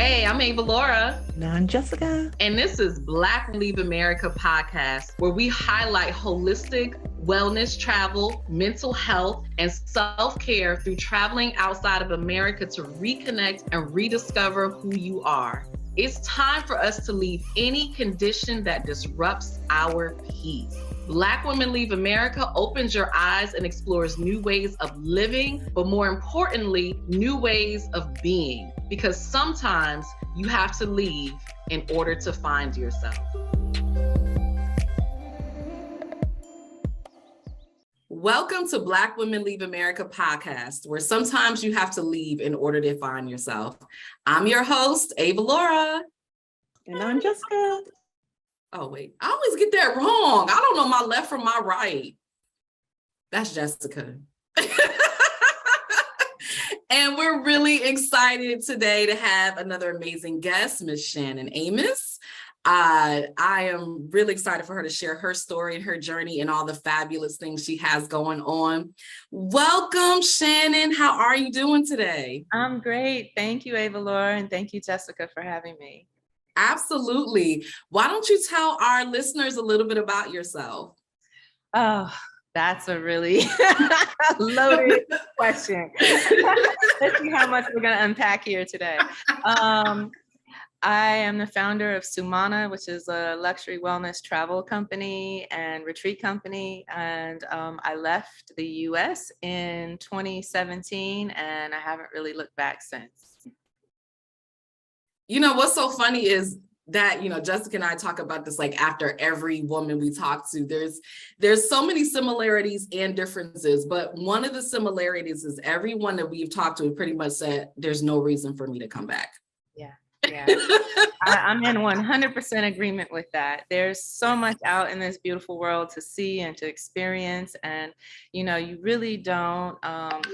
Hey, I'm Avalaura. And I'm Jessica. And this is Black Leave America podcast, where we highlight holistic wellness, travel, mental health, and self-care through traveling outside of America to reconnect and rediscover who you are. It's time for us to leave any condition that disrupts our peace. Black Women Leave America opens your eyes and explores new ways of living, but more importantly, new ways of being. Because sometimes you have to leave in order to find yourself. Welcome to Black Women Leave America podcast, where sometimes you have to leave in order to find yourself. I'm your host, Avalaura. And I'm Jessica. Oh, wait, I always get that wrong. I don't know my left from my right. That's Jessica. And we're really excited today to have another amazing guest, Miss Shannon Amos. I am really excited for her to share her story and her journey and all the fabulous things she has going on. Welcome, Shannon. How are you doing today? I'm great. Thank you, Avalaura, and thank you, Jessica, for having me. Absolutely. Why don't you tell our listeners a little bit about yourself? Oh, that's a really loaded question. Let's see how much we're going to unpack here today. I am the founder of Sumana, which is a luxury wellness travel company and retreat company. And I left the US in 2017, and I haven't really looked back since. You know, what's so funny is that, Jessica and I talk about this like after every woman we talk to. There's so many similarities and differences, but one of the similarities is everyone that we've talked to pretty much said there's no reason for me to come back. Yeah. I'm in 100% agreement with that. There's so much out in this beautiful world to see and to experience. And, you really don't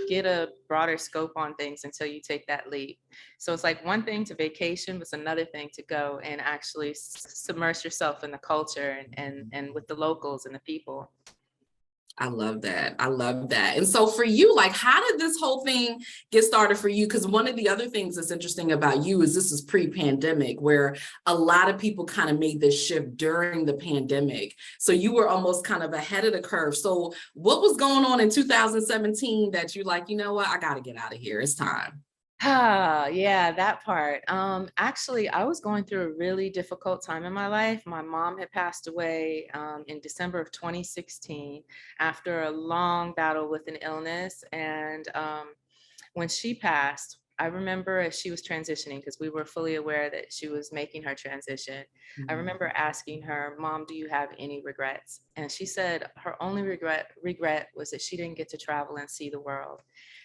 get a broader scope on things until you take that leap. So it's like one thing to vacation, but it's another thing to go and actually submerge yourself in the culture and with the locals and the people. I love that. And so for you, like, how did this whole thing get started for you? Because one of the other things that's interesting about you is this is pre-pandemic, where a lot of people kind of made this shift during the pandemic. So you were almost kind of ahead of the curve. So what was going on in 2017 that you're like, you know what, I got to get out of here. It's time. Yeah, that part. Actually, I was going through a really difficult time in my life. My mom had passed away in December of 2016 after a long battle with an illness. And when she passed, I remember as she was transitioning, because we were fully aware that she was making her transition. Mm-hmm. I remember asking her, "Mom, do you have any regrets?" And she said her only regret was that she didn't get to travel and see the world.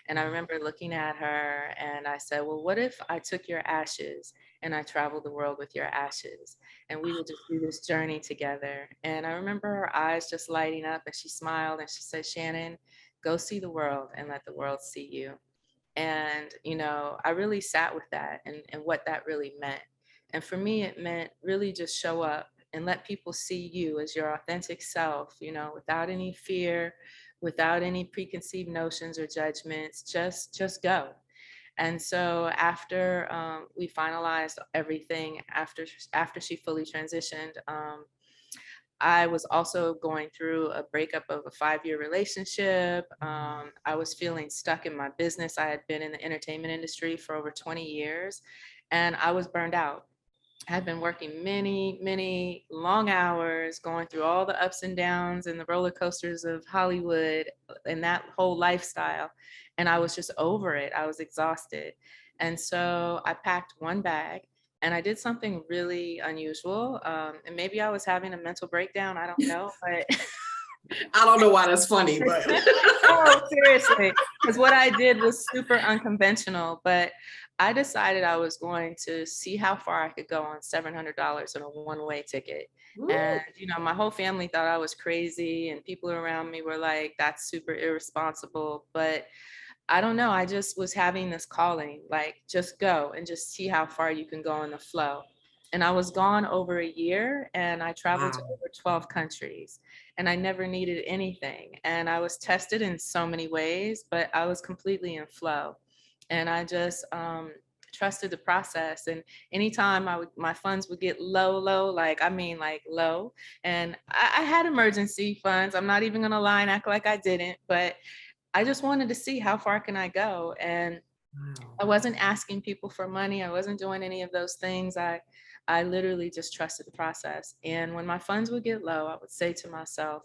And I remember looking at her and I said, well, what if I took your ashes and I traveled the world with your ashes and we would just do this journey together? And I remember her eyes just lighting up and she smiled and she said, Shannon, go see the world and let the world see you. And, I really sat with that and what that really meant. And for me, it meant really just show up and let people see you as your authentic self, without any fear, without any preconceived notions or judgments, just go. And so after we finalized everything, after she fully transitioned, I was also going through a breakup of a 5-year relationship. I was feeling stuck in my business. I had been in the entertainment industry for over 20 years, and I was burned out. I've been working many, many long hours, going through all the ups and downs and the roller coasters of Hollywood and that whole lifestyle. And I was just over it. I was exhausted. And so I packed one bag and I did something really unusual. And maybe I was having a mental breakdown. I don't know, but I don't know why that's funny, but oh, seriously, because what I did was super unconventional, but I decided I was going to see how far I could go on $700 on a one-way ticket. Ooh. And, my whole family thought I was crazy and people around me were like, that's super irresponsible. But I don't know. I just was having this calling, like, just go and just see how far you can go in the flow. And I was gone over a year and I traveled to over 12 countries and I never needed anything. And I was tested in so many ways, but I was completely in flow. And I just trusted the process. And anytime my funds would get low, like low, and I had emergency funds. I'm not even gonna lie and act like I didn't, but I just wanted to see how far can I go. And I wasn't asking people for money. I wasn't doing any of those things. I literally just trusted the process. And when my funds would get low, I would say to myself,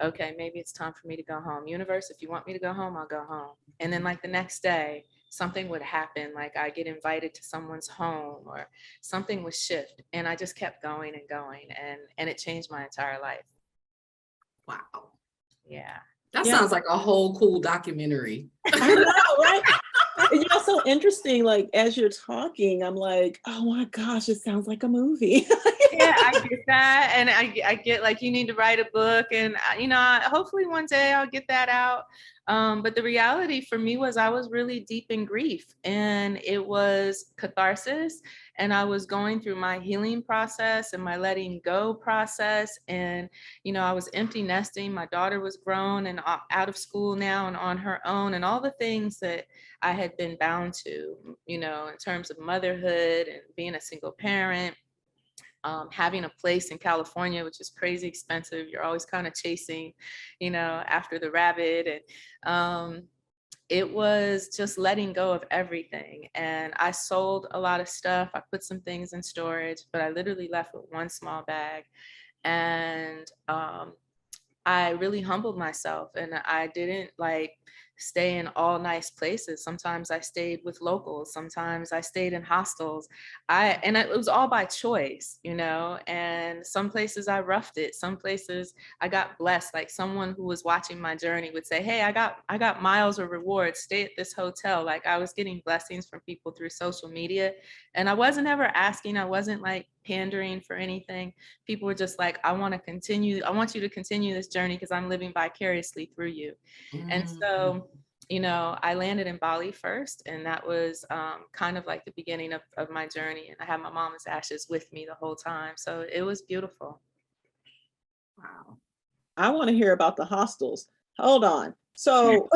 okay, maybe it's time for me to go home. Universe, if you want me to go home, I'll go home. And then like the next day, something would happen. Like I get invited to someone's home or something would shift. And I just kept going and going. And it changed my entire life. Wow. Yeah. That sounds like a whole cool documentary. I know, right? You know, so interesting. Like as you're talking, I'm like, oh my gosh, it sounds like a movie. Yeah, I get that, and I get like you need to write a book, and hopefully one day I'll get that out. But the reality for me was I was really deep in grief, and it was catharsis, and I was going through my healing process and my letting go process, and I was empty nesting. My daughter was grown and out of school now and on her own, and all the things that I had been bound to, in terms of motherhood and being a single parent. Having a place in California, which is crazy expensive. You're always kind of chasing, after the rabbit. And it was just letting go of everything. And I sold a lot of stuff. I put some things in storage, but I literally left with one small bag. And I really humbled myself, and I didn't stay in all nice places. Sometimes I stayed with locals. Sometimes I stayed in hostels. It was all by choice, and some places I roughed it. Some places I got blessed. Like someone who was watching my journey would say, hey, I got miles or rewards, stay at this hotel. Like I was getting blessings from people through social media, and I wasn't ever asking. I wasn't pandering for anything. People were just like, I want you to continue this journey because I'm living vicariously through you. And so, I landed in Bali first, and that was kind of like the beginning of my journey. And I had my mama's ashes with me the whole time. So it was beautiful. Wow. I want to hear about the hostels. Hold on. So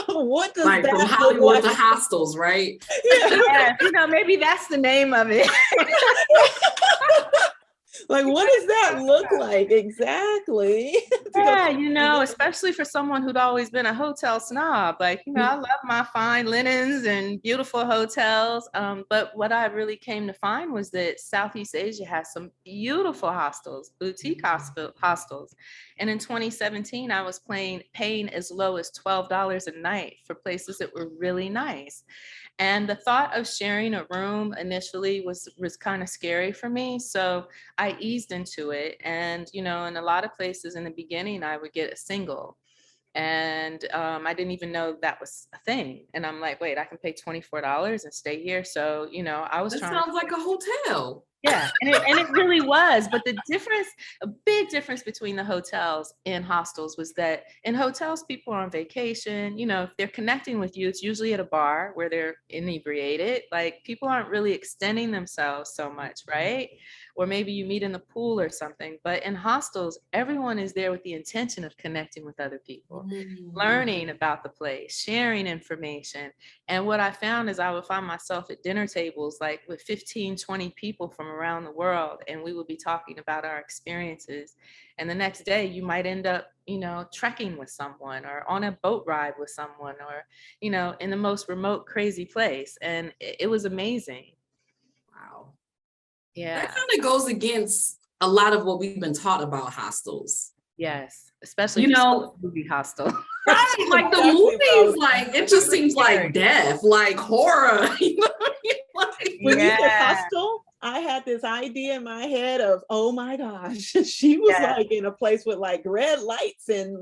what does that from Hollywood to hostels, right? Yeah, maybe that's the name of it. Like, what does that look like exactly? Yeah, especially for someone who'd always been a hotel snob. I love my fine linens and beautiful hotels. But what I really came to find was that Southeast Asia has some beautiful hostels, boutique hostels. And in 2017, I was paying as low as $12 a night for places that were really nice. And the thought of sharing a room initially was kind of scary for me. So I eased into it. And, in a lot of places in the beginning, I would get a single. And I didn't even know that was a thing. And I'm like, wait, I can pay $24 and stay here. So, I was trying. That sounds like a hotel. Yeah, and it really was. But a big difference between the hotels and hostels was that in hotels, people are on vacation. If they're connecting with you, it's usually at a bar where they're inebriated. Like people aren't really extending themselves so much, right? Or maybe you meet in the pool or something. But in hostels, everyone is there with the intention of connecting with other people, learning about the place, sharing information. And what I found is I would find myself at dinner tables with 15, 20 people from around the world, and we would be talking about our experiences. And the next day you might end up, trekking with someone or on a boat ride with someone or, in the most remote, crazy place. And it was amazing. Wow. Yeah. That kind of goes against a lot of what we've been taught about hostels. Yes. Especially, movie hostel. Right. Like the movies, it just seems like death, like horror. When you said hostel, I had this idea in my head of, oh my gosh, she was in a place with red lights and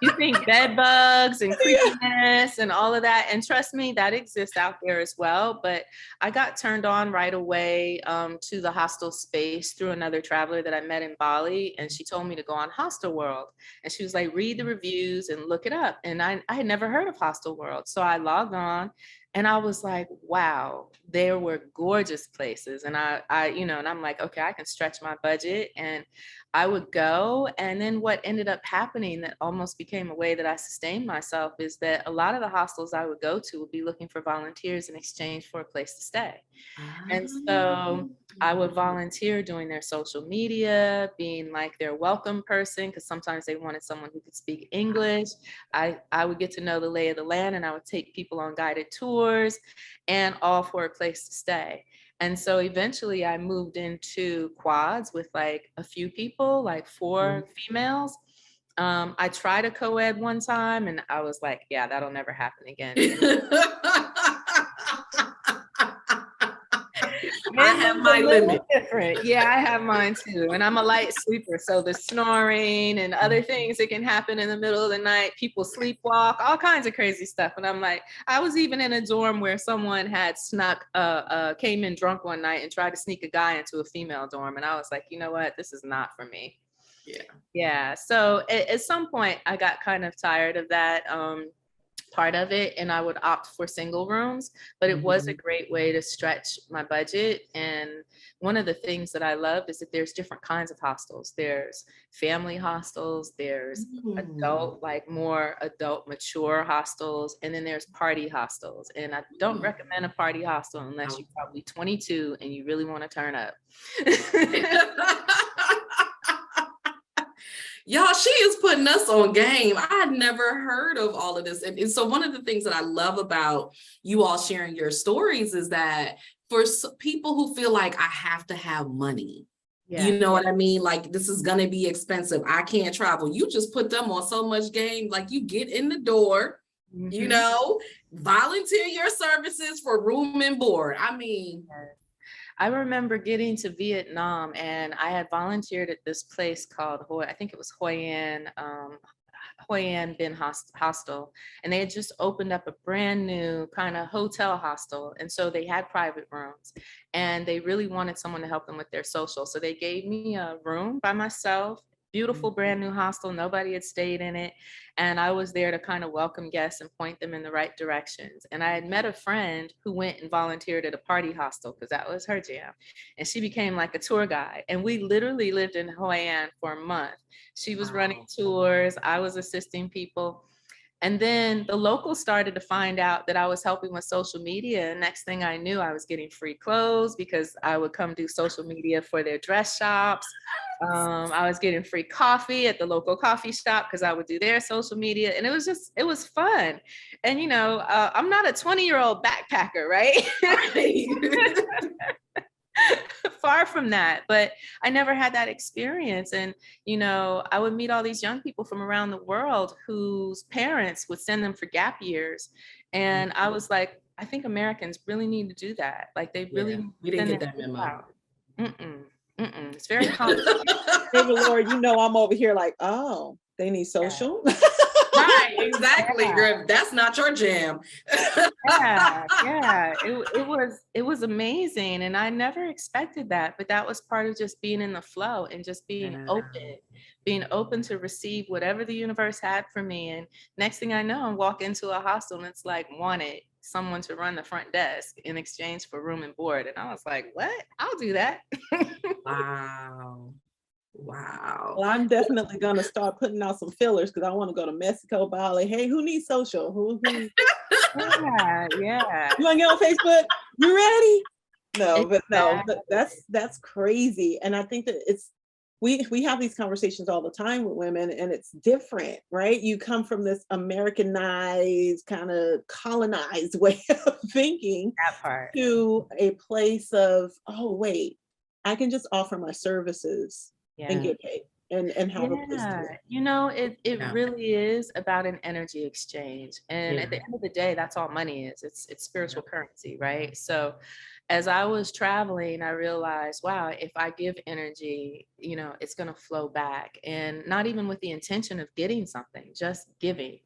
you think bed bugs and creepiness and all of that. And trust me, that exists out there as well. But I got turned on right away to the hostel space through another traveler that I met in Bali. And she told me to go on Hostel World. And she was like, read the reviews and look it up. And I had never heard of Hostel World. So I logged on. And I was like, wow, there were gorgeous places. And I, you know, and I'm like, okay, I can stretch my budget. And I would go. And then what ended up happening that almost became a way that I sustained myself is that a lot of the hostels I would go to would be looking for volunteers in exchange for a place to stay. And so I would volunteer doing their social media, being like their welcome person, because sometimes they wanted someone who could speak English. I would get to know the lay of the land, and I would take people on guided tours, and all for a place to stay. And so eventually I moved into quads with like a few people, like 4 females. I tried a co-ed one time and I was like, yeah, that'll never happen again. I have my limit. Different. Yeah, I have mine too. And I'm a light sleeper. So the snoring and other things that can happen in the middle of the night, people sleepwalk, all kinds of crazy stuff. And I'm like, I was even in a dorm where someone had came in drunk one night and tried to sneak a guy into a female dorm. And I was like, you know what? This is not for me. Yeah. Yeah. So at some point I got kind of tired of that. Part of it, and I would opt for single rooms, but it was a great way to stretch my budget. And one of the things that I loved is that there's different kinds of hostels. There's family hostels, there's adult, like more adult mature hostels, and then there's party hostels. And I don't recommend a party hostel unless you're probably 22 and you really want to turn up. Y'all, she is putting us on game. I had never heard of all of this. And so one of the things that I love about you all sharing your stories is that for people who feel like I have to have money, you know what I mean? Like, this is going to be expensive. I can't travel. You just put them on so much game. Like, you get in the door, you know, volunteer your services for room and board. I mean, I remember getting to Vietnam and I had volunteered at this place called I think it was Hoi An Bin Hostel, and they had just opened up a brand new kind of hotel hostel. And so they had private rooms and they really wanted someone to help them with their social. So they gave me a room by myself, beautiful brand new hostel. Nobody had stayed in it. And I was there to kind of welcome guests and point them in the right directions. And I had met a friend who went and volunteered at a party hostel because that was her jam. And she became like a tour guide. And we literally lived in Hoi An for a month. She was running tours. I was assisting people. And then the locals started to find out that I was helping with social media. And next thing I knew, I was getting free clothes because I would come do social media for their dress shops. I was getting free coffee at the local coffee shop because I would do their social media. And it was fun. And, you know, I'm not a 20-year-old backpacker, right? Far from that, but I never had that experience. And, you know, I would meet all these young people from around the world whose parents would send them for gap years. And I was like, I think Americans really need to do that. Like they really, we didn't get that memo. It's very complicated. Lord, you know, I'm over here like, oh, they need social. Yeah. Right, exactly. Yeah. That's not your jam. It was amazing. And I never expected that, but that was part of just being in the flow and just being open to receive whatever the universe had for me. And next thing I know, I walk into a hostel and it's like wanted someone to run the front desk in exchange for room and board. And I was like, what? I'll do that. Wow. Well, I'm definitely going to start putting out some fillers because I want to go to Mexico, Bali. Hey, who needs social? Who? Yeah. You want to get on Facebook? You ready? But that's crazy. And I think that we have these conversations all the time with women, and it's different, right? You come from this Americanized, kind of colonized way of thinking to a place of, oh, wait, I can just offer my services and get paid and have a place to live. You know, it really is about an energy exchange. And at the end of the day, that's all money is. It's spiritual currency, right? So as I was traveling, I realized, wow, if I give energy, you know, it's going to flow back, and not even with the intention of getting something, just giving.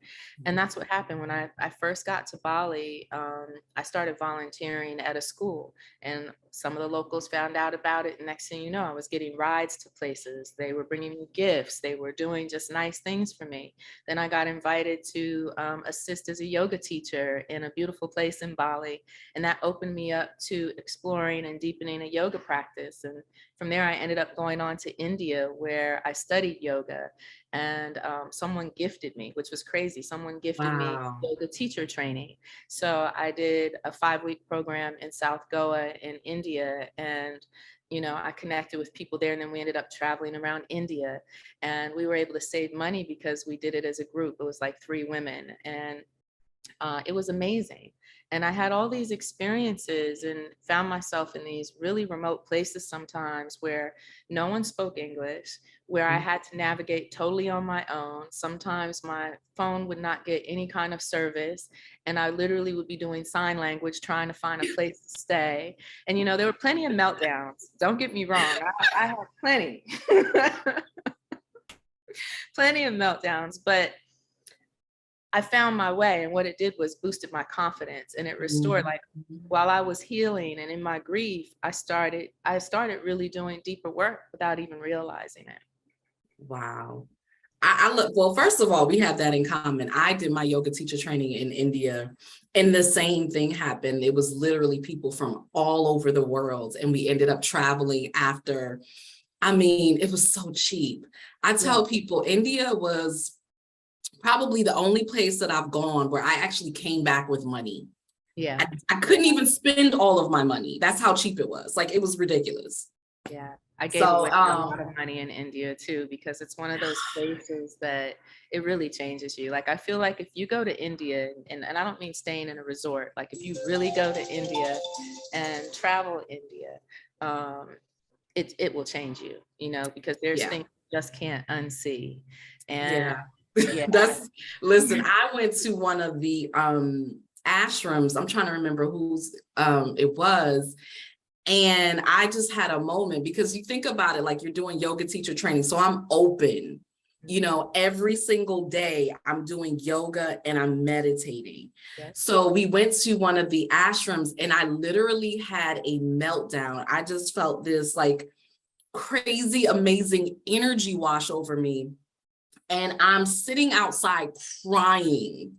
And that's what happened when I first got to Bali. I started volunteering at a school, and some of the locals found out about it. And next thing you know, I was getting rides to places. They were bringing me gifts. They were doing just nice things for me. Then I got invited to assist as a yoga teacher in a beautiful place in Bali. And that opened me up to exploring and deepening a yoga practice. And from there, I ended up going on to India, where I studied yoga. And someone gifted me, which was crazy. Someone gifted me yoga teacher training. So I did a 5-week program in South Goa in India. And you know, I connected with people there, and then we ended up traveling around India, and we were able to save money because we did it as a group. It was like 3 women, and it was amazing. And I had all these experiences and found myself in these really remote places sometimes where no one spoke English, where I had to navigate totally on my own. Sometimes my phone would not get any kind of service, and I literally would be doing sign language trying to find a place to stay. And, you know, there were plenty of meltdowns. Don't get me wrong. I had plenty, plenty of meltdowns, but I found my way, and what it did was boosted my confidence, and it restored. Like, while I was healing and in my grief, I started really doing deeper work without even realizing it. Wow. I look, well, first of all, we have that in common. I did my yoga teacher training in India, and the same thing happened. It was literally people from all over the world, and we ended up traveling after. I mean, it was so cheap. I tell people India was probably the only place that I've gone where I actually came back with money. Yeah. I couldn't even spend all of my money. That's how cheap it was. Like, it was ridiculous. Yeah. I gave away a lot of money in India too, because it's one of those places that it really changes you. Like, I feel like if you go to India, and I don't mean staying in a resort, like if you really go to India and travel India, it will change you, you know, because there's things you just can't unsee. And listen, I went to one of the ashrams. I'm trying to remember whose it was. And I just had a moment, because you think about it, like, you're doing yoga teacher training. So I'm open, you know, every single day I'm doing yoga and I'm meditating. So we went to one of the ashrams, and I literally had a meltdown. I just felt this like crazy, amazing energy wash over me. And I'm sitting outside crying.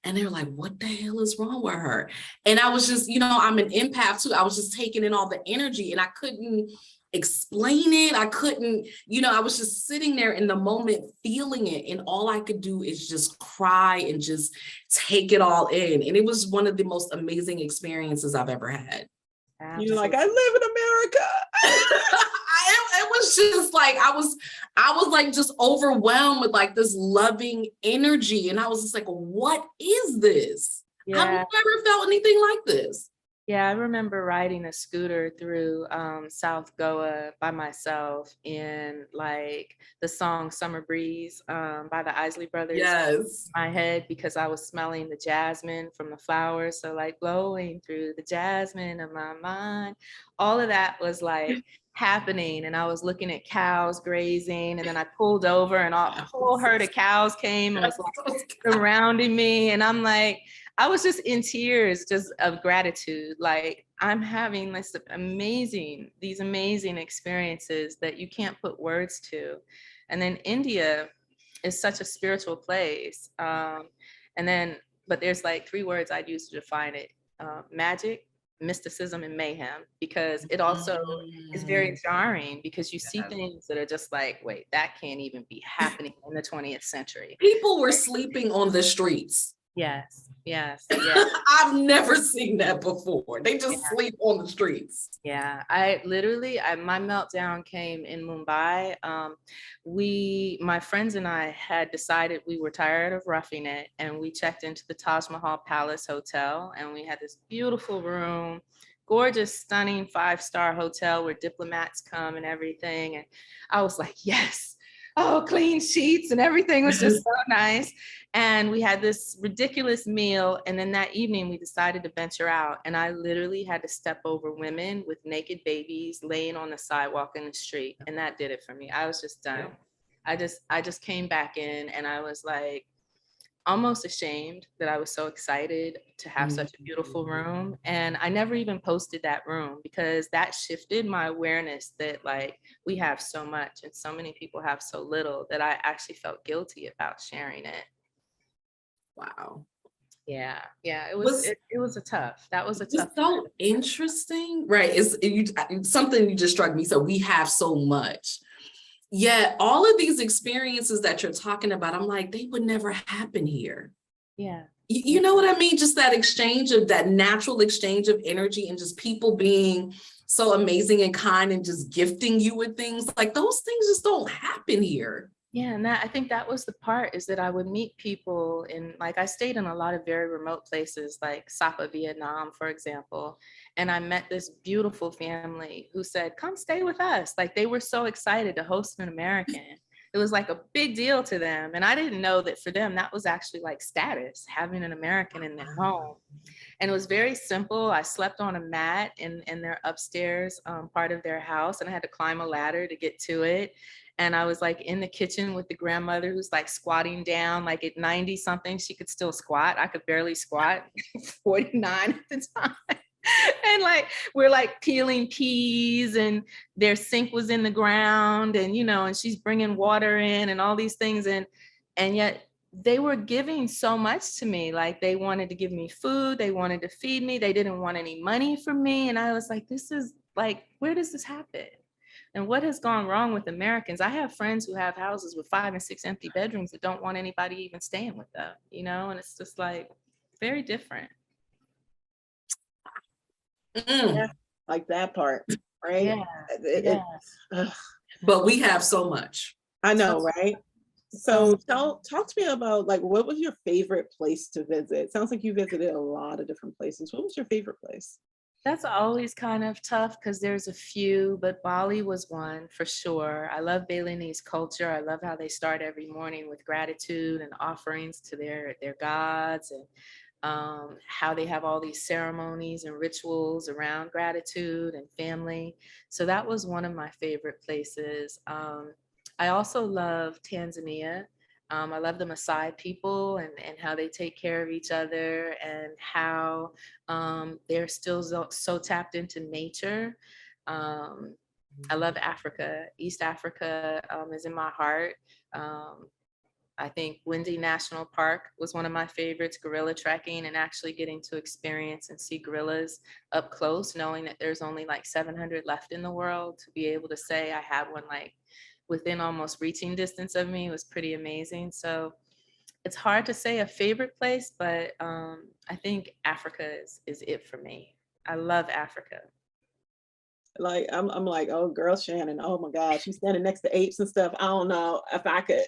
And they're like, what the hell is wrong with her? And I was just, you know, I'm an empath too. I was just taking in all the energy, and I couldn't explain it. I couldn't, you know, I was just sitting there in the moment feeling it. And all I could do is just cry and just take it all in. And it was one of the most amazing experiences I've ever had. You're like, I live in America. It was just like, I was like just overwhelmed with like this loving energy. And I was just like, what is this? I've never felt anything like this. Yeah, I remember riding a scooter through South Goa by myself in like the song Summer Breeze by the Isley Brothers. Yes. In my head, because I was smelling the jasmine from the flowers. So like blowing through the jasmine of my mind. All of that was like happening. And I was looking at cows grazing. And then I pulled over, and a whole herd of cows came and was like surrounding me. And I'm like, I was just in tears, just of gratitude. Like, I'm having these amazing experiences that you can't put words to. And then India is such a spiritual place. But there's like 3 words I'd use to define it: magic, mysticism, and mayhem, because it also is very jarring, because you see things that are just like, wait, that can't even be happening in the 20th century. People were sleeping on the streets. Yes. I've never seen that before. They just sleep on the streets. Yeah, my meltdown came in Mumbai. My friends and I had decided we were tired of roughing it, and we checked into the Taj Mahal Palace Hotel, and we had this beautiful room, gorgeous, stunning 5-star hotel where diplomats come and everything. And I was like, yes, oh, clean sheets and everything was just so nice. And we had this ridiculous meal. And then that evening we decided to venture out. And I literally had to step over women with naked babies laying on the sidewalk in the street. And that did it for me. I was just done. I just came back in and I was like, almost ashamed that I was so excited to have such a beautiful room. And I never even posted that room because that shifted my awareness that like we have so much and so many people have so little that I actually felt guilty about sharing it. Wow. Yeah. It was that was a tough. It's so interesting, right? It's something you just struck me. So we have so much. Yet all of these experiences that you're talking about, I'm like, they would never happen here. Yeah. You know what I mean? Just that exchange of that natural exchange of energy and just people being so amazing and kind and just gifting you with things like those things just don't happen here. Yeah, and I think that was the part is that I would meet people in, like, I stayed in a lot of very remote places like Sapa, Vietnam, for example. And I met this beautiful family who said, come stay with us. Like they were so excited to host an American. It was like a big deal to them. And I didn't know that for them, that was actually like status, having an American in their home. And it was very simple. I slept on a mat in their upstairs part of their house, and I had to climb a ladder to get to it. And I was like in the kitchen with the grandmother who's like squatting down, like at 90 something, she could still squat. I could barely squat, 49 at the time. And like, we're like peeling peas and their sink was in the ground and, and she's bringing water in and all these things. And yet they were giving so much to me. Like they wanted to give me food. They wanted to feed me. They didn't want any money from me. And I was like, this is like, where does this happen? And what has gone wrong with Americans? I have friends who have houses with 5 and 6 empty bedrooms that don't want anybody even staying with them, and it's just like very different. Yeah, like that part, right? But we have so much. I know, right? So talk to me about like, what was your favorite place to visit? Sounds like you visited a lot of different places. What was your favorite place? That's always kind of tough because there's a few, but Bali was one for sure. I love Balinese culture. I love how they start every morning with gratitude and offerings to their gods, and how they have all these ceremonies and rituals around gratitude and family. So that was one of my favorite places. I also love Tanzania. I love the Maasai people and how they take care of each other and how they're still so tapped into nature. I love Africa. East Africa is in my heart. I think Windy National Park was one of my favorites, gorilla trekking and actually getting to experience and see gorillas up close, knowing that there's only like 700 left in the world. To be able to say I had one like within almost reaching distance of me was pretty amazing. So it's hard to say a favorite place, but I think Africa is it for me. I love Africa. Like I'm like, oh girl, Shannon, oh my gosh, she's standing next to apes and stuff. I don't know if I could.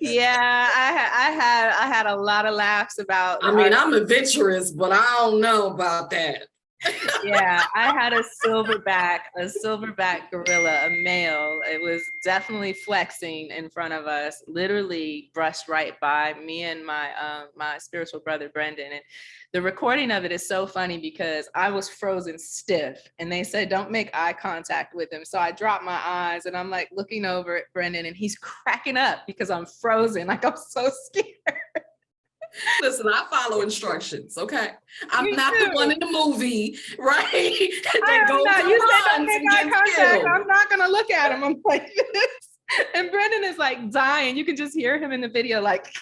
Yeah, I had a lot of laughs about. I mean, I'm adventurous, but I don't know about that. Yeah, I had a silverback gorilla, a male. It was definitely flexing in front of us, literally brushed right by me and my spiritual brother, Brendan. And the recording of it is so funny because I was frozen stiff and they said, don't make eye contact with him. So I dropped my eyes and I'm like looking over at Brendan and he's cracking up because I'm frozen. Like I'm so scared. Listen, I follow instructions, okay? I'm not the one in the movie, right? You said don't make eye contact. I'm not gonna look at him. I'm like this. And Brendan is like dying. You can just hear him in the video, like,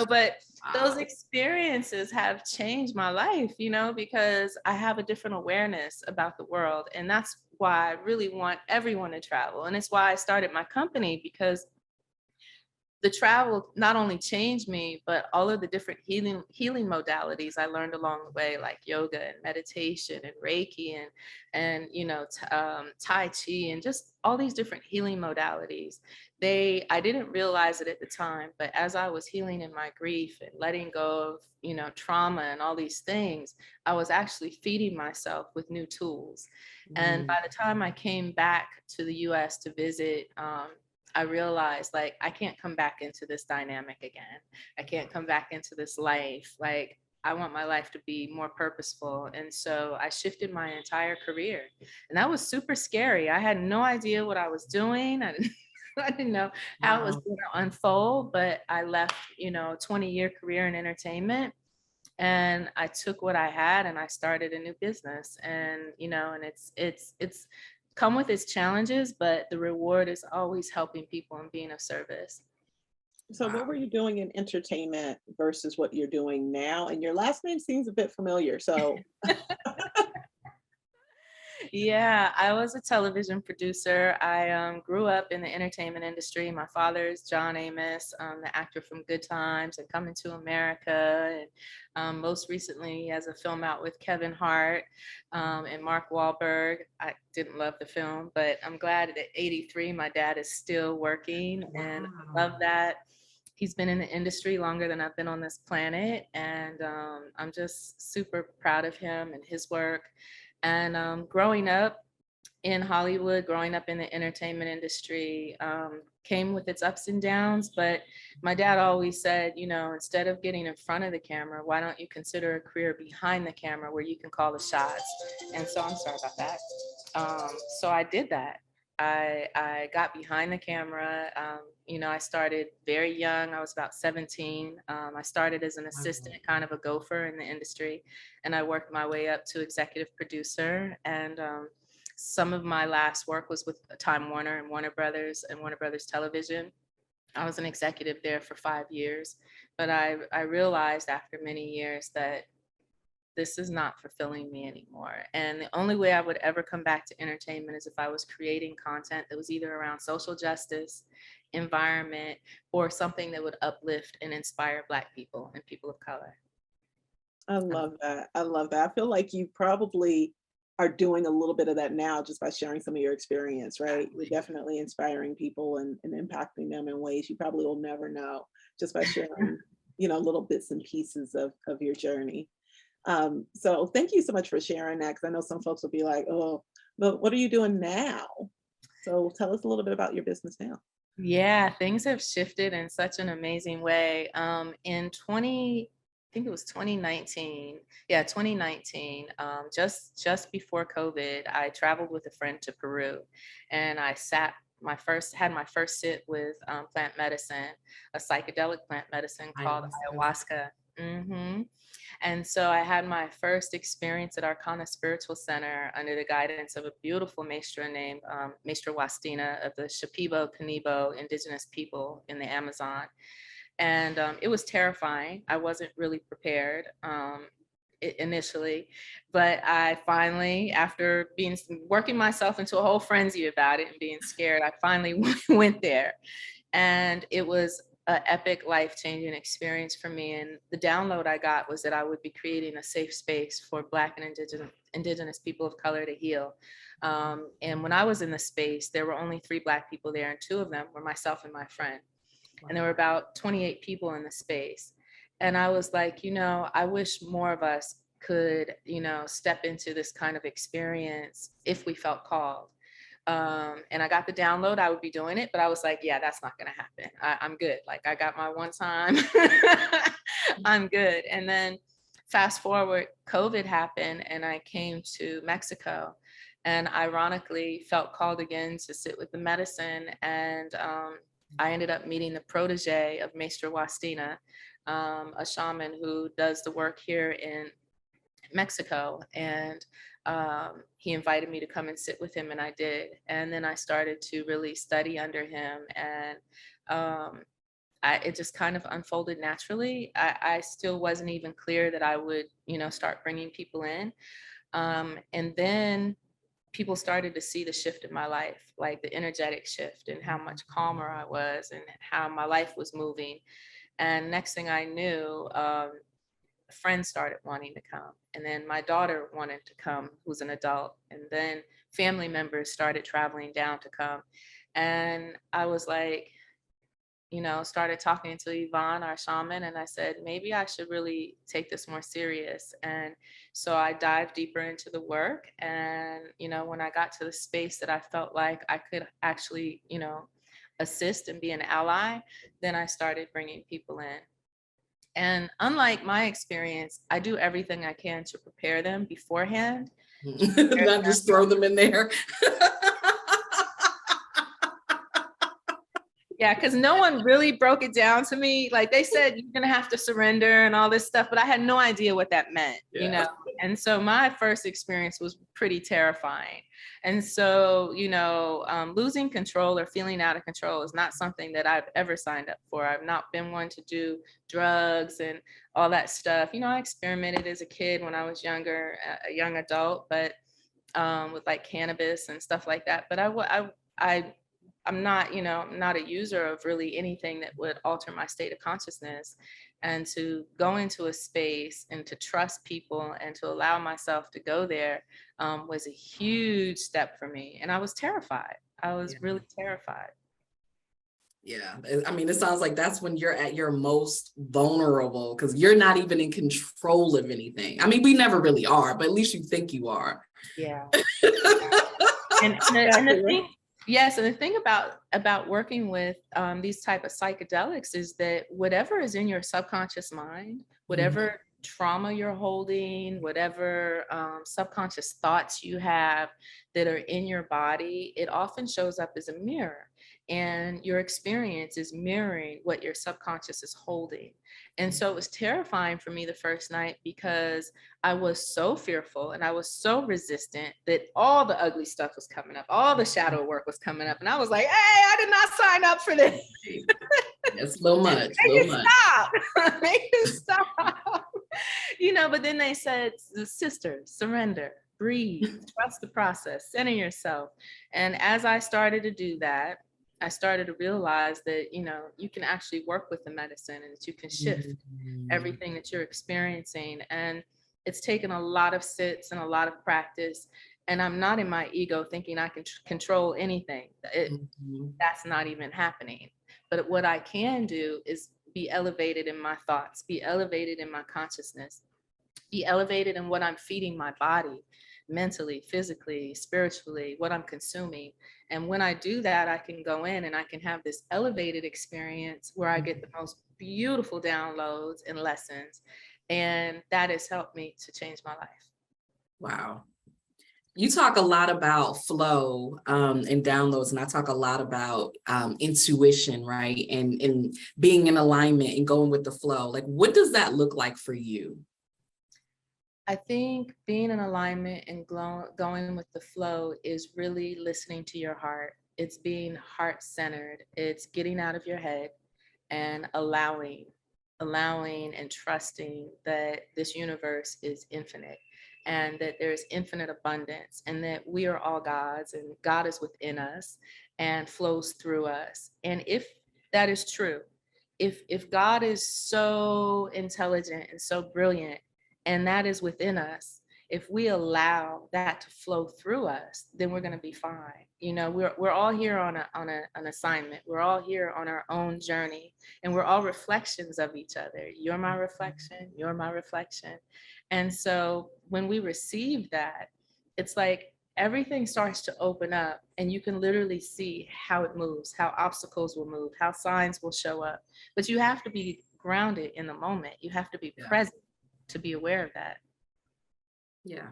but those experiences have changed my life, because I have a different awareness about the world. And that's why I really want everyone to travel. And it's why I started my company, because the travel not only changed me, but all of the different healing modalities I learned along the way, like yoga and meditation and Reiki and Tai Chi and just all these different healing modalities. I didn't realize it at the time, but as I was healing in my grief and letting go of, trauma and all these things, I was actually feeding myself with new tools. And by the time I came back to the US to visit, I realized like I can't come back into this dynamic again. I can't come back into this life. Like I want my life to be more purposeful. And so I shifted my entire career. And that was super scary. I had no idea what I was doing. I didn't know how it was going to unfold, but I left, a 20-year career in entertainment. And I took what I had and I started a new business. And, and it's come with its challenges, but the reward is always helping people and being of service. So what were you doing in entertainment versus what you're doing now? And your last name seems a bit familiar. So Yeah, I was a television producer. I grew up in the entertainment industry. My father is John Amos, the actor from Good Times and Coming to America. And most recently, he has a film out with Kevin Hart and Mark Wahlberg. I didn't love the film, but I'm glad at 83, my dad is still working. And I love that. He's been in the industry longer than I've been on this planet. And I'm just super proud of him and his work. And growing up in Hollywood, growing up in the entertainment industry came with its ups and downs. But my dad always said, instead of getting in front of the camera, why don't you consider a career behind the camera where you can call the shots? And so I'm sorry about that. So I did that. I got behind the camera. I started very young. I was about 17. I started as an assistant, kind of a gopher in the industry, and I worked my way up to executive producer. And some of my last work was with Time Warner and Warner Brothers and Warner Brothers Television. I was an executive there for 5 years, but I realized after many years that this is not fulfilling me anymore. And the only way I would ever come back to entertainment is if I was creating content that was either around social justice, environment, or something that would uplift and inspire Black people and people of color. I love that. I love that. I feel like you probably are doing a little bit of that now just by sharing some of your experience, right? You're definitely inspiring people and impacting them in ways you probably will never know just by sharing, little bits and pieces of your journey. So thank you so much for sharing that, because I know some folks will be like, oh, but what are you doing now? So tell us a little bit about your business now. Yeah, things have shifted in such an amazing way. I think it was 2019. Yeah, 2019. Just before COVID, I traveled with a friend to Peru, and I had my first sit with plant medicine, a psychedelic plant medicine called ayahuasca. And so I had my first experience at Arcana Spiritual Center under the guidance of a beautiful maestra named Maestra Wastina of the Shipibo Kanibo indigenous people in the Amazon. And it was terrifying. I wasn't really prepared initially, but I finally, after working myself into a whole frenzy about it and being scared, I finally went there. And it was an epic, life-changing experience for me. And the download I got was that I would be creating a safe space for Black and indigenous people of color to heal. And when I was in the space, there were only 3 Black people there, and 2 of them were myself and my friend. And there were about 28 people in the space. And I was like, I wish more of us could, step into this kind of experience if we felt called. And I got the download, I would be doing it, but I was like, yeah, that's not going to happen. I'm good. Like I got my one time, I'm good. And then fast forward, COVID happened and I came to Mexico and ironically felt called again to sit with the medicine. And I ended up meeting the protege of Maestra Wastina, a shaman who does the work here in Mexico. And he invited me to come and sit with him, and I did. And then I started to really study under him, and it just kind of unfolded naturally. I still wasn't even clear that I would, start bringing people in. And then people started to see the shift in my life, like the energetic shift and how much calmer I was and how my life was moving. And next thing I knew, friends started wanting to come. And then my daughter wanted to come, who's an adult. And then family members started traveling down to come. And I was like, started talking to Yvonne, our shaman, and I said, maybe I should really take this more serious. And so I dived deeper into the work. And, when I got to the space that I felt like I could actually, assist and be an ally, then I started bringing people in. And unlike my experience, I do everything I can to prepare them beforehand. Not just throw them in there. Yeah, because no one really broke it down to me. Like they said, you're going to have to surrender and all this stuff, but I had no idea what that meant, And so my first experience was pretty terrifying. And so, losing control or feeling out of control is not something that I've ever signed up for. I've not been one to do drugs and all that stuff. I experimented as a kid when I was younger, a young adult, but with like cannabis and stuff like that. But I'm not, not a user of really anything that would alter my state of consciousness. And to go into a space and to trust people and to allow myself to go there was a huge step for me. And I was terrified. I was really terrified. Yeah. I mean, it sounds like that's when you're at your most vulnerable because you're not even in control of anything. I mean, we never really are, but at least you think you are. Yeah. and the thing, yes, and the thing about working with these type of psychedelics is that whatever is in your subconscious mind, whatever trauma you're holding, whatever subconscious thoughts you have that are in your body, it often shows up as a mirror. And your experience is mirroring what your subconscious is holding. And so it was terrifying for me the first night because I was so fearful and I was so resistant that all the ugly stuff was coming up. All the shadow work was coming up. And I was like, hey, I did not sign up for this. That's a little much. Make it stop. Make it stop. But then they said, sisters, surrender, breathe, trust the process, center yourself. And as I started to do that, I started to realize that, you can actually work with the medicine and that you can shift everything that you're experiencing. And it's taken a lot of sits and a lot of practice. And I'm not in my ego thinking I can control anything. That's not even happening. But what I can do is be elevated in my thoughts, be elevated in my consciousness, be elevated in what I'm feeding my body, mentally, physically, spiritually, what I'm consuming. And when I do that, I can go in and I can have this elevated experience where I get the most beautiful downloads and lessons. And that has helped me to change my life. Wow. You talk a lot about flow and downloads, and I talk a lot about intuition, right? And being in alignment and going with the flow. Like, what does that look like for you? I think being in alignment and going with the flow is really listening to your heart. It's being heart-centered. It's getting out of your head and allowing and trusting that this universe is infinite and that there's infinite abundance and that we are all gods and God is within us and flows through us. And if that is true, if God is so intelligent and so brilliant, and that is within us, if we allow that to flow through us, then we're going to be fine. We're all here on an assignment. We're all here on our own journey, and we're all reflections of each other. You're my reflection. You're my reflection. And so when we receive that, it's like everything starts to open up, and you can literally see how it moves, how obstacles will move, how signs will show up. But you have to be grounded in the moment. You have to be present to be aware of that. Yeah.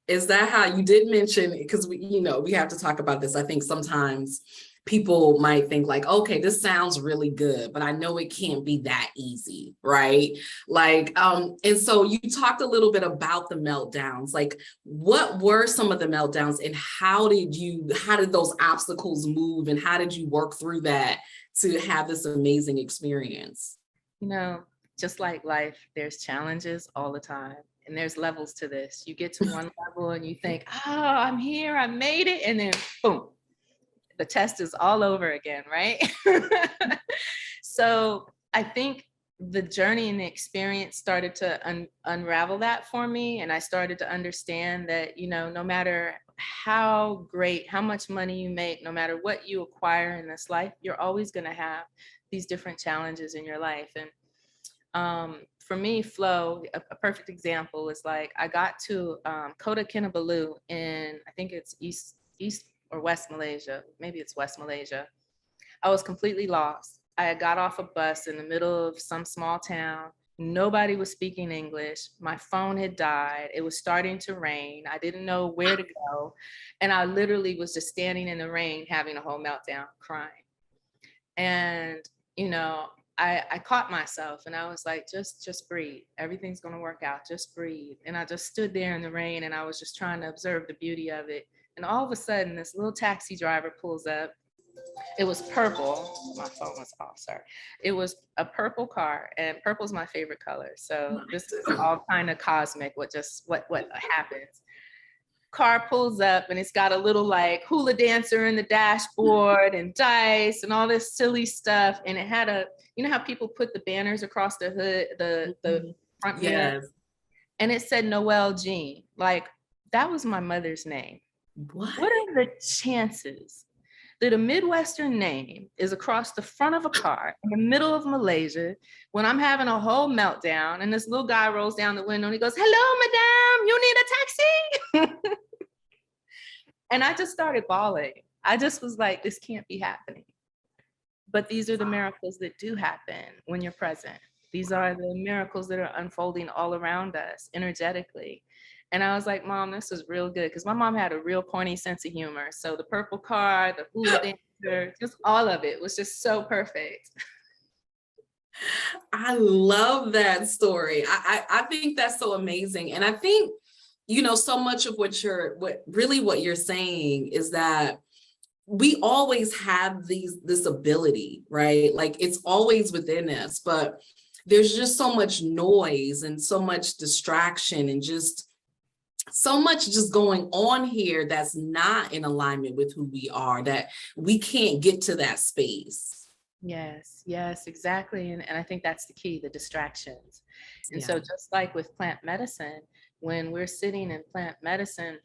Is that how you did mention, because we have to talk about this. I think sometimes people might think like, okay, this sounds really good, but I know it can't be that easy, right? Like, and so you talked a little bit about the meltdowns. Like, what were some of the meltdowns and how did those obstacles move and how did you work through that to have this amazing experience? Just like life, there's challenges all the time. And there's levels to this. You get to one level and you think, oh, I'm here, I made it. And then boom, the test is all over again, right? So I think the journey and the experience started to unravel that for me. And I started to understand that, you know, no matter how great, how much money you make, no matter what you acquire in this life, you're always going to have these different challenges in your life. And for me, flow, a perfect example is like, I got to Kota Kinabalu in, I think it's East or West Malaysia. Maybe it's West Malaysia. I was completely lost. I had got off a bus in the middle of some small town. Nobody was speaking English. My phone had died. It was starting to rain. I didn't know where to go. And I literally was just standing in the rain, having a whole meltdown, crying. And, you know, I caught myself and I was like, just breathe. Everything's going to work out. Just breathe. And I just stood there in the rain and I was just trying to observe the beauty of it. And all of a sudden, this little taxi driver pulls up. It was purple. My phone was off, sorry. It was a purple car, and purple's my favorite color. So this is all kind of cosmic, what happens. Car pulls up and it's got a little like hula dancer in the dashboard and dice and all this silly stuff. And it had a, you know how people put the banners across the hood, the front mirror? Yes. And it said Noelle Jean. Like, that was my mother's name. What are the chances that a Midwestern name is across the front of a car in the middle of Malaysia when I'm having a whole meltdown and this little guy rolls down the window and he goes, hello, madam, you need a taxi? And I just started bawling. I just was like, this can't be happening. But these are the miracles that do happen when you're present. These are the miracles that are unfolding all around us energetically. And I was like, Mom, this is real good. Because my mom had a real corny sense of humor. So the purple car, the hula dancer, just all of it was just so perfect. I love that story. I think that's so amazing. And I think, you know, so much of what you're saying is that we always have this ability, right? Like, it's always within us, but there's just so much noise and so much distraction and just so much just going on here that's not in alignment with who we are, that we can't get to that space. Yes, exactly. And I think that's the key, the distractions. And so just like with plant medicine, when we're sitting in plant medicine,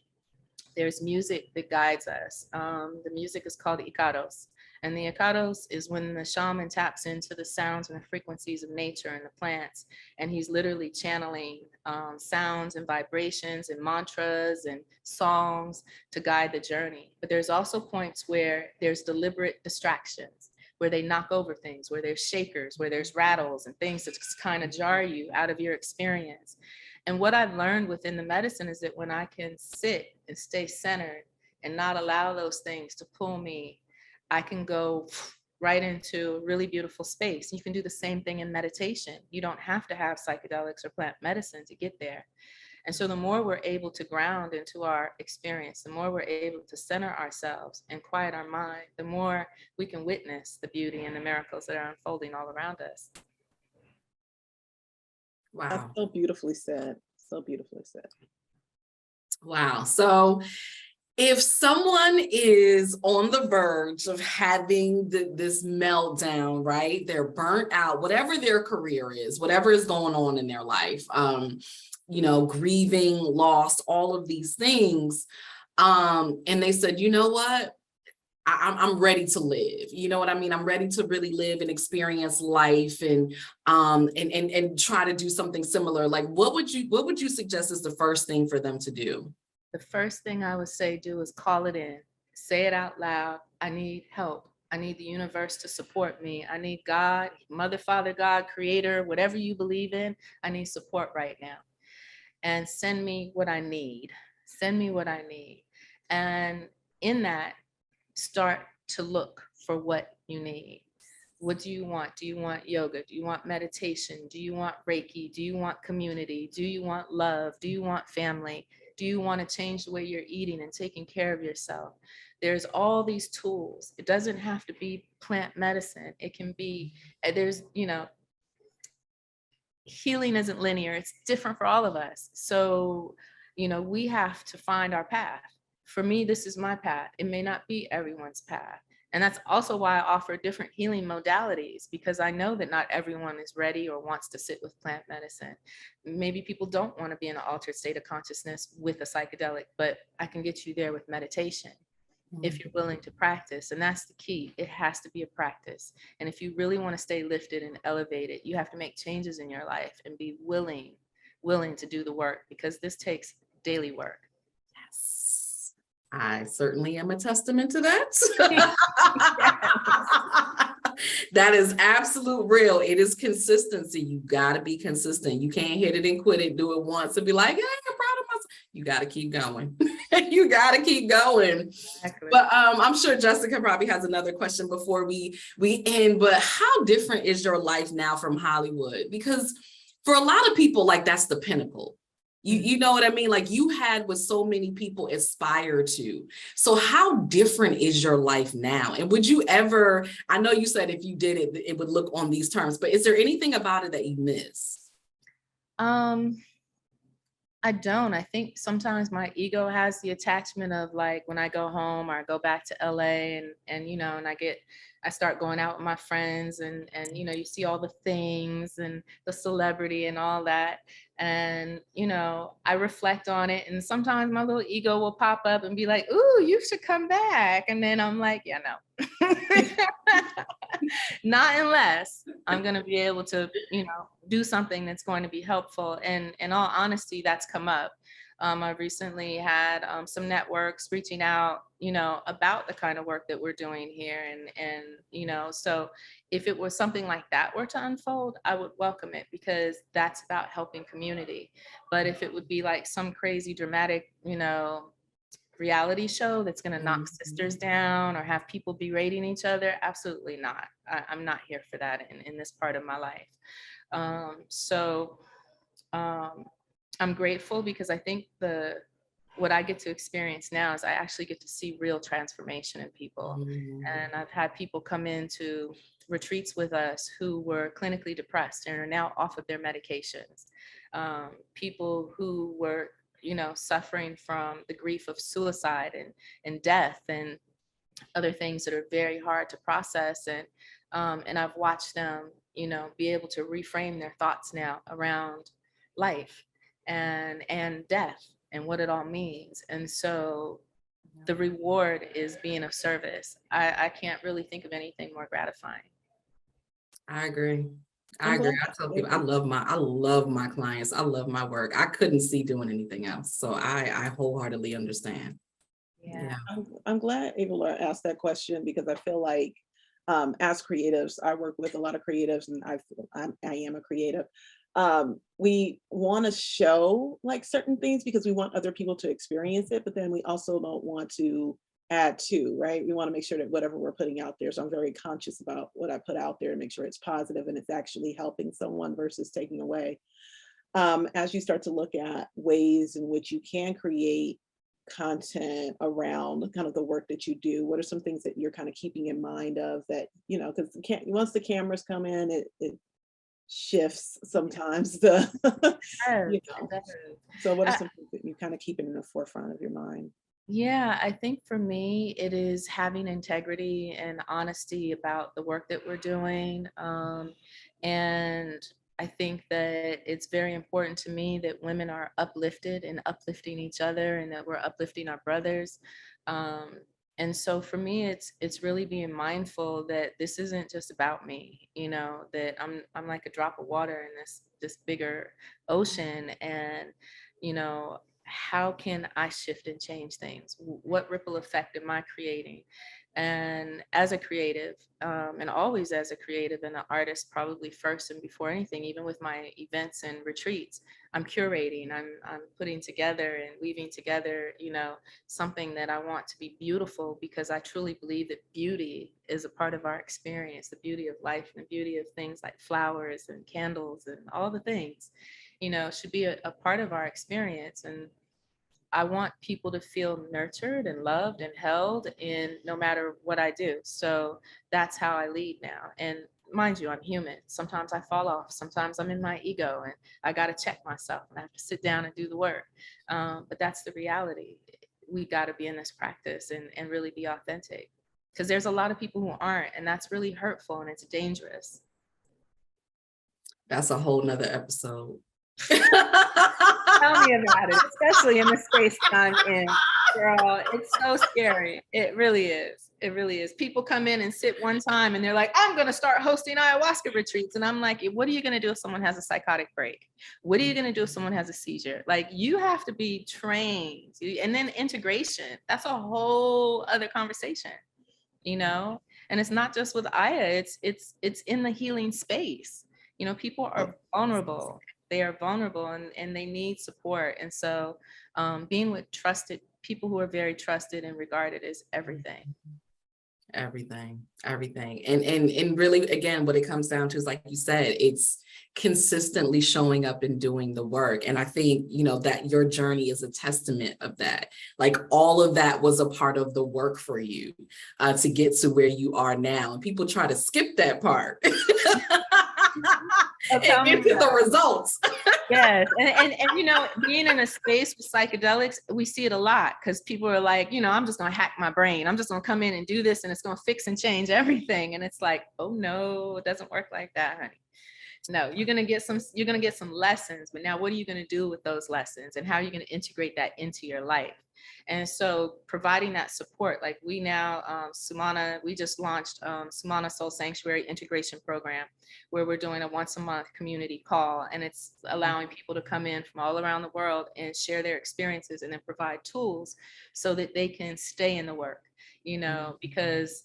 there's music that guides us. The music is called ikaros. And the ikaros is when the shaman taps into the sounds and the frequencies of nature and the plants. And he's literally channeling sounds and vibrations and mantras and songs to guide the journey. But there's also points where there's deliberate distractions, where they knock over things, where there's shakers, where there's rattles and things that just kind of jar you out of your experience. And what I've learned within the medicine is that when I can sit and stay centered and not allow those things to pull me, I can go right into a really beautiful space. You can do the same thing in meditation. You don't have to have psychedelics or plant medicine to get there. And so the more we're able to ground into our experience, the more we're able to center ourselves and quiet our mind, the more we can witness the beauty and the miracles that are unfolding all around us. Wow. That's so beautifully said. So beautifully said. Wow. So if someone is on the verge of having this meltdown, right? They're burnt out, whatever their career is, whatever is going on in their life, you know, grieving, loss, all of these things. And they said, you know what? I'm ready to live. You know what I mean? I'm ready to really live and experience life and try to do something similar. Like, what would you suggest is the first thing for them to do? The first thing I would say do is call it in. Say it out loud. I need help. I need the universe to support me. I need God, Mother, Father, God, Creator, whatever you believe in. I need support right now. And send me what I need. Send me what I need. And in that, start to look for what you need. What do you want? Do you want yoga? Do you want meditation? Do you want Reiki? Do you want community? Do you want love? Do you want family? Do you want to change the way you're eating and taking care of yourself? There's all these tools. It doesn't have to be plant medicine. It can be, there's, you know, healing isn't linear. It's different for all of us. So, we have to find our path. For me, this is my path. It may not be everyone's path. And that's also why I offer different healing modalities, because I know that not everyone is ready or wants to sit with plant medicine. Maybe people don't want to be in an altered state of consciousness with a psychedelic, but I can get you there with meditation if you're willing to practice. And that's the key. It has to be a practice. And if you really want to stay lifted and elevated, you have to make changes in your life and be willing to do the work, because this takes daily work. Yes, I certainly am a testament to that. That is absolute real. It is consistency. You got to be consistent. You can't hit it and quit it, do it once and be like, yeah, I'm proud of myself. You got to keep going. You got to keep going. Exactly. But I'm sure Jessica probably has another question before we end. But how different is your life now from Hollywood? Because for a lot of people, like, that's the pinnacle. You know what I mean? Like, you had what so many people aspire to. So how different is your life now? And would you ever, I know you said if you did it, it would look on these terms, but is there anything about it that you miss? I don't. I think sometimes my ego has the attachment of, like, when I go home or I go back to LA and I start going out with my friends and you see all the things and the celebrity and all that. And, I reflect on it, and sometimes my little ego will pop up and be like, ooh, you should come back. And then I'm like, yeah, no. Not unless I'm going to be able to, do something that's going to be helpful. And in all honesty, that's come up. I recently had some networks reaching out, about the kind of work that we're doing here. And so if it was something like that were to unfold, I would welcome it, because that's about helping community. But if it would be like some crazy dramatic, reality show that's going to knock sisters down or have people berating each other, absolutely not. I'm not here for that in this part of my life. I'm grateful, because I think what I get to experience now is I actually get to see real transformation in people. And I've had people come into retreats with us who were clinically depressed and are now off of their medications. People who were, suffering from the grief of suicide and death and other things that are very hard to process. And I've watched them, be able to reframe their thoughts now around life and death and what it all means. And so the reward is being of service. I can't really think of anything more gratifying. I agree. I tell people I love my clients. I love my work. I couldn't see doing anything else. So I wholeheartely understand. Yeah. I'm glad Avalaura asked that question, because I feel like as creatives, I work with a lot of creatives, and I am a creative. We want to show like certain things because we want other people to experience it, but then we also don't want to add to, right? We want to make sure that whatever we're putting out there. So I'm very conscious about what I put out there and make sure it's positive and it's actually helping someone versus taking away. As you start to look at ways in which you can create content around kind of the work that you do, what are some things that you're kind of keeping in mind of that, because once the cameras come in, it shifts sometimes the so what are some things that you kind of keep in the forefront of your mind? Yeah, I think for me, it is having integrity and honesty about the work that we're doing. And I think that it's very important to me that women are uplifted and uplifting each other, and that we're uplifting our brothers. And so for me, it's really being mindful that this isn't just about me, that I'm like a drop of water in this bigger ocean. And, how can I shift and change things? What ripple effect am I creating? And as a creative, and always as a creative and an artist, probably first and before anything, even with my events and retreats, I'm curating, I'm putting together and weaving together, something that I want to be beautiful, because I truly believe that beauty is a part of our experience, the beauty of life and the beauty of things like flowers and candles and all the things, should be a part of our experience. And I want people to feel nurtured and loved and held in no matter what I do. So that's how I lead now. And mind you, I'm human. Sometimes I fall off. Sometimes I'm in my ego and I got to check myself and I have to sit down and do the work. But that's the reality. We got to be in this practice and really be authentic, because there's a lot of people who aren't, and that's really hurtful and it's dangerous. That's a whole nother episode. Tell me about it, especially in the space that I'm in. Girl, it's so scary. It really is. It really is. People come in and sit one time and they're like, I'm going to start hosting ayahuasca retreats. And I'm like, what are you going to do if someone has a psychotic break? What are you going to do if someone has a seizure? Like, you have to be trained. And then integration, that's a whole other conversation, you know? And it's not just with Aya, it's in the healing space. You know, people are vulnerable. They are vulnerable and they need support. And so being with trusted people who are very trusted and regarded is everything. Everything. And really, again, what it comes down to is, like you said, it's consistently showing up and doing the work. And I think, you know, that your journey is a testament of that. Like, all of that was a part of the work for you to get to where you are now. And people try to skip that part. And get to the results. Yes. And you know, being in a space with psychedelics, we see it a lot, because people are like, you know, I'm just going to hack my brain. I'm just going to come in and do this and it's going to fix and change everything. And it's like, oh no, it doesn't work like that, honey. No, you're going to get some lessons, but now what are you going to do with those lessons, and how are you going to integrate that into your life? And so providing that support, like we now, Sumana, we just launched Sumana Soul Sanctuary Integration Program, where we're doing a once a month community call, and it's allowing people to come in from all around the world and share their experiences, and then provide tools so that they can stay in the work, you know, because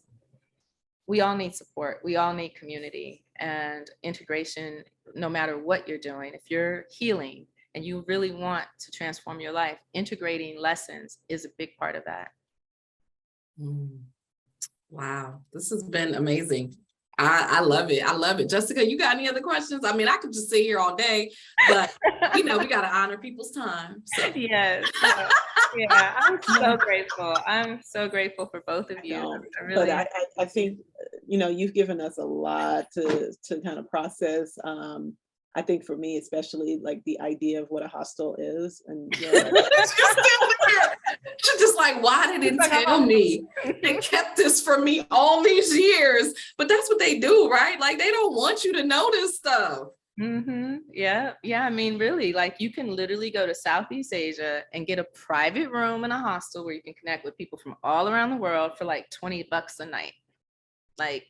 we all need support. We all need community and integration, no matter what you're doing. If you're healing and you really want to transform your life, integrating lessons is a big part of that. Wow, this has been amazing. I love it. I love it. Jessica, you got any other questions? I mean, I could just sit here all day, but you know, we got to honor people's time. So. Yes. Yeah, I'm so grateful. I'm so grateful for both of you. I think, you know, you've given us a lot to kind of process. I think for me, especially, like, the idea of what a hostel is, and she's just like, why didn't tell me? They kept this from me all these years, but that's what they do, right? Like, they don't want you to know this stuff. Mm-hmm. Yeah. I mean, really, like, you can literally go to Southeast Asia and get a private room in a hostel where you can connect with people from all around the world for like $20 a night. Like,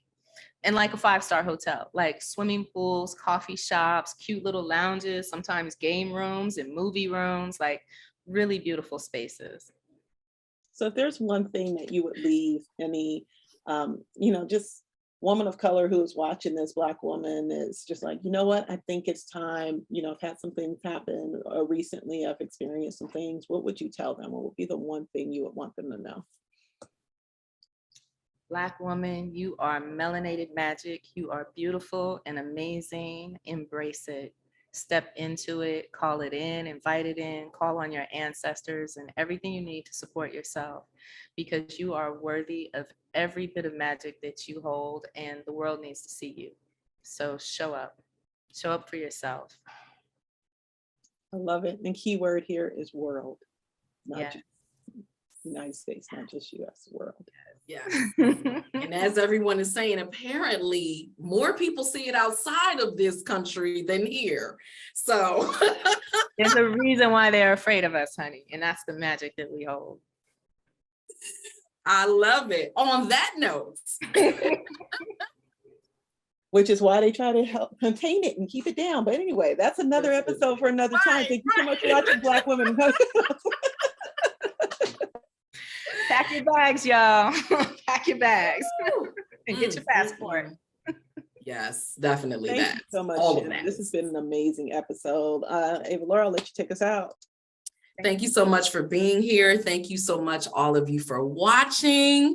and like a 5-star hotel, like swimming pools, coffee shops, cute little lounges, sometimes game rooms and movie rooms, like really beautiful spaces. So if there's one thing that you would leave any, you know, just woman of color who is watching this, Black woman, is just like, you know what, I think it's time, you know, I've had some things happen recently, I've experienced some things, what would you tell them? What would be the one thing you would want them to know? Black woman, you are melanated magic. You are beautiful and amazing. Embrace it. Step into it, call it in, invite it in, call on your ancestors and everything you need to support yourself, because you are worthy of every bit of magic that you hold, and the world needs to see you. So show up for yourself. I love it. And key word here is world, not just United States, not just US, world. Yes. And as everyone is saying, apparently more people see it outside of this country than here. So there's a reason why they're afraid of us, honey. And that's the magic that we hold. I love it. On that note. Which is why they try to help contain it and keep it down. But anyway, that's another episode for another time. Thank you so much for watching Black Women. Pack your bags, y'all. Pack your bags and get your passport. Yes, definitely. Thank you so much. This has been an amazing episode. Avalaura, I'll let you take us out. Thank you so much for being here. Thank you so much, all of you, for watching.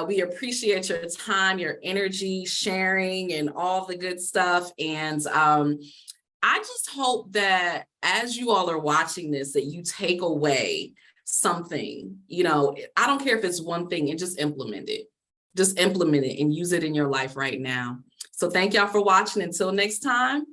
We appreciate your time, your energy, sharing, and all the good stuff. And I just hope that as you all are watching this, that you take away something. You know, I don't care if it's one thing, and just implement it. Just implement it and use it in your life right now. So thank y'all for watching. Until next time.